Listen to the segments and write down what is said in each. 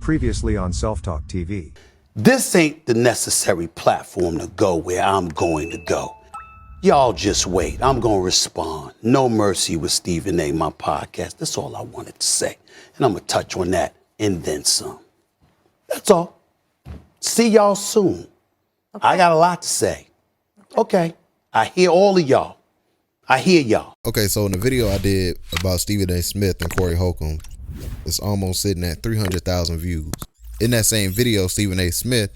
Previously on Self-Talk TV. This ain't the necessary platform to go where I'm going to go. Y'all just wait. I'm going to respond. No Mercy with Stephen A., my podcast. That's all I wanted to say. And I'm going to touch on that and then some. That's all. See y'all soon. Okay. I got a lot to say. Okay. I hear all of y'all. I hear y'all. Okay, so in the video I did about Stephen A. Smith and Corey Holcomb, it's almost sitting at 300,000 views. In that same video, Stephen A. Smith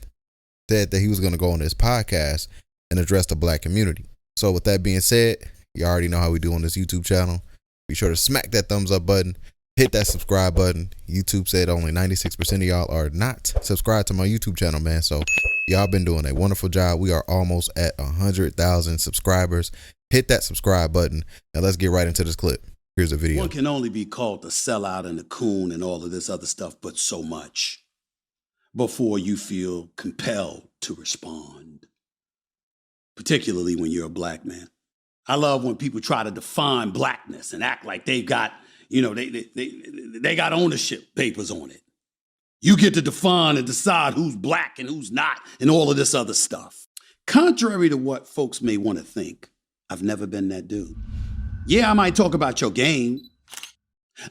said that he was going to go on this podcast and address the black community. So with that being said, you already know how we do on this YouTube channel. Be sure to smack that thumbs up button, hit that subscribe button. YouTube said only 96% of y'all are not subscribed to my YouTube channel, man. So y'all been doing a wonderful job. We are almost at 100,000 subscribers. Hit that subscribe button. Now let's get right into this clip. Here's the video. One can only be called the sellout and the coon and all of this other stuff, but so much before you feel compelled to respond, particularly when you're a black man. I love when people try to define blackness and act like they've got, you know, they got ownership papers on it. You get to define and decide who's black and who's not and all of this other stuff. Contrary to what folks may want to think, I've never been that dude. Yeah, I might talk about your game.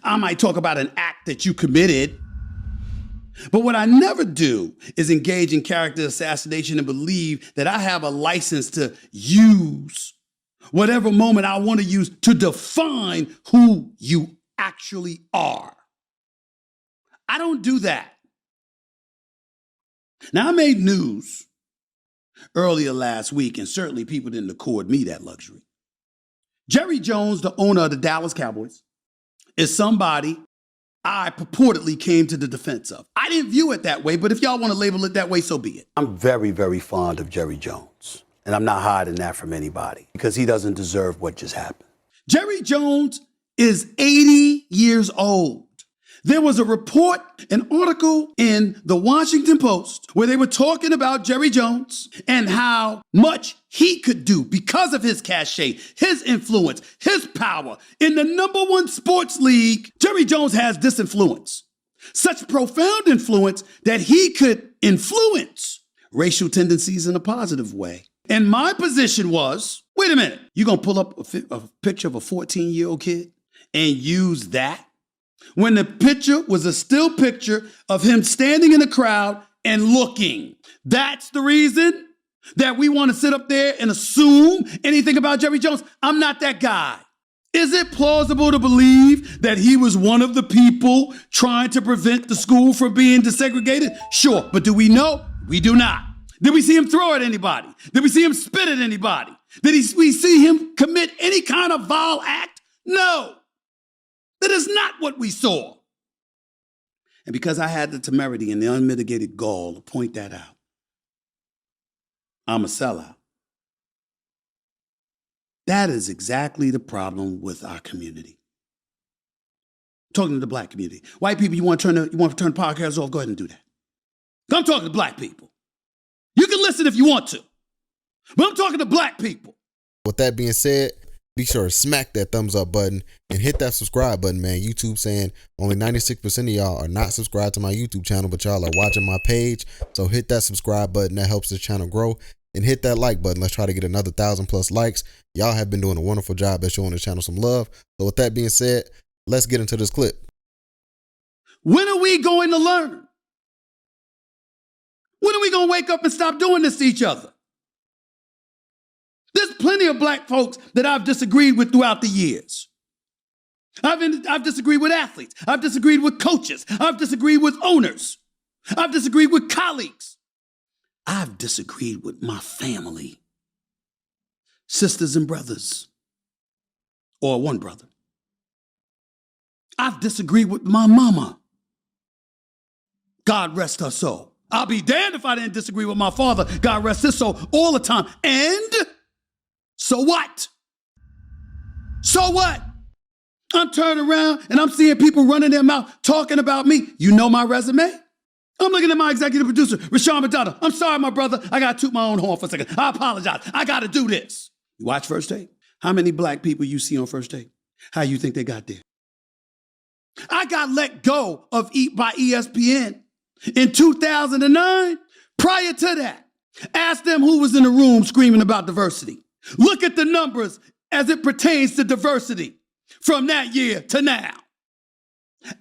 I might talk about an act that you committed. But what I never do is engage in character assassination and believe that I have a license to use whatever moment I want to use to define who you actually are. I don't do that. Now, I made news earlier last week, and certainly people didn't accord me that luxury. Jerry Jones, the owner of the Dallas Cowboys, is somebody I purportedly came to the defense of. I didn't view it that way, but if y'all want to label it that way, so be it. I'm very, very fond of Jerry Jones, and I'm not hiding that from anybody because he doesn't deserve what just happened. Jerry Jones is 80 years old. There was a report, an article in the Washington Post where they were talking about Jerry Jones and how much he could do because of his cachet, his influence, his power. In the #1 sports league, Jerry Jones has this influence, such profound influence that he could influence racial tendencies in a positive way. And my position was, wait a minute, you're going to pull up a picture of a 14-year-old kid and use that? When the picture was a still picture of him standing in the crowd and looking. That's the reason that we want to sit up there and assume anything about Jerry Jones. I'm not that guy. Is it plausible to believe that he was one of the people trying to prevent the school from being desegregated? Sure, but do we know? We do not. Did we see him throw at anybody? Did we see him spit at anybody? Did we see him commit any kind of vile act? No. That is not what we saw. And because I had the temerity and the unmitigated gall to point that out, I'm a sellout. That is exactly the problem with our community. Talking to the black community. White people, you want to turn the podcast off? Go ahead and do that. I'm talking to black people. You can listen if you want to, but I'm talking to black people. With that being said, be sure to smack that thumbs up button and hit that subscribe button, man. YouTube saying only 96% of y'all are not subscribed to my YouTube channel, but y'all are watching my page. So hit that subscribe button. That helps this channel grow. And hit that like button. Let's try to get another 1,000+ likes. Y'all have been doing a wonderful job at showing this channel some love. So with that being said, let's get into this clip. When are we going to learn? When are we going to wake up and stop doing this to each other? There's plenty of black folks that I've disagreed with throughout the years. I've disagreed with athletes. I've disagreed with coaches. I've disagreed with owners. I've disagreed with colleagues. I've disagreed with my family, sisters and brothers, or one brother. I've disagreed with my mama. God rest her soul. I'll be damned if I didn't disagree with my father. God rest his soul all the time. And so what? So what? I'm turning around and I'm seeing people running their mouth talking about me. You know my resume? I'm looking at my executive producer, Rashawn Madonna. I'm sorry, my brother. I got to toot my own horn for a second. I apologize. I got to do this. You watch First Take? How many black people you see on First Take? How you think they got there? I got let go of by ESPN In 2009, prior to that, ask them who was in the room screaming about diversity. Look at the numbers as it pertains to diversity from that year to now.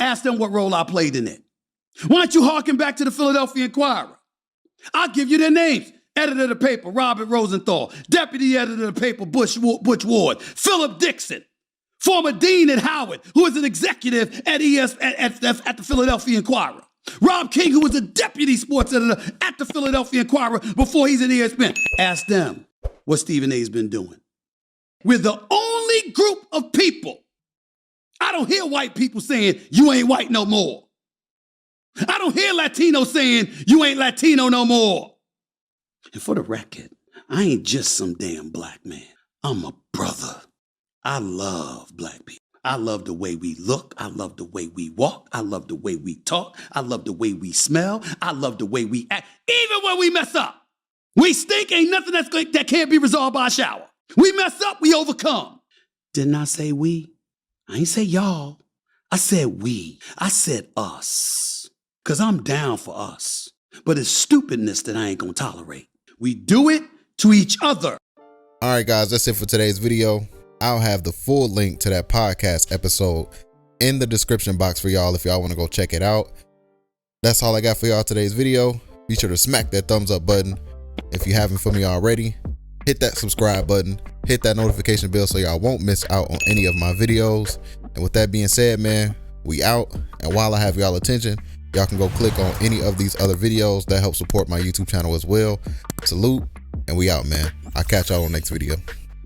Ask them what role I played in it. Why don't you harken back to the Philadelphia Inquirer? I'll give you their names. Editor of the paper, Robert Rosenthal. Deputy editor of the paper, Butch Ward. Philip Dixon. Former dean at Howard, who is an executive at the Philadelphia Inquirer. Rob King, who was a deputy sports editor at the Philadelphia Inquirer before he's at ESPN. Ask them what Stephen A's been doing. We're the only group of people. I don't hear white people saying, you ain't white no more. I don't hear Latinos saying, you ain't Latino no more. And for the record, I ain't just some damn black man. I'm a brother. I love black people. I love the way we look. I love the way we walk. I love the way we talk. I love the way we smell. I love the way we act. Even when we mess up, we stink. Ain't nothing that can't be resolved by a shower. We mess up, we overcome. Didn't I say we? I ain't say y'all. I said we. I said us. Because I'm down for us. But it's stupidness that I ain't going to tolerate. We do it to each other. All right, guys, that's it for today's video. I'll have the full link to that podcast episode in the description box for y'all if y'all want to go check it out. That's all I got for y'all today's video. Be sure to smack that thumbs up button if you haven't for me already. Hit that subscribe button. Hit that notification bell so y'all won't miss out on any of my videos. And with that being said, man, we out. And while I have y'all attention, y'all can go click on any of these other videos that help support my YouTube channel as well. Salute, and we out, man. I'll catch y'all on the next video.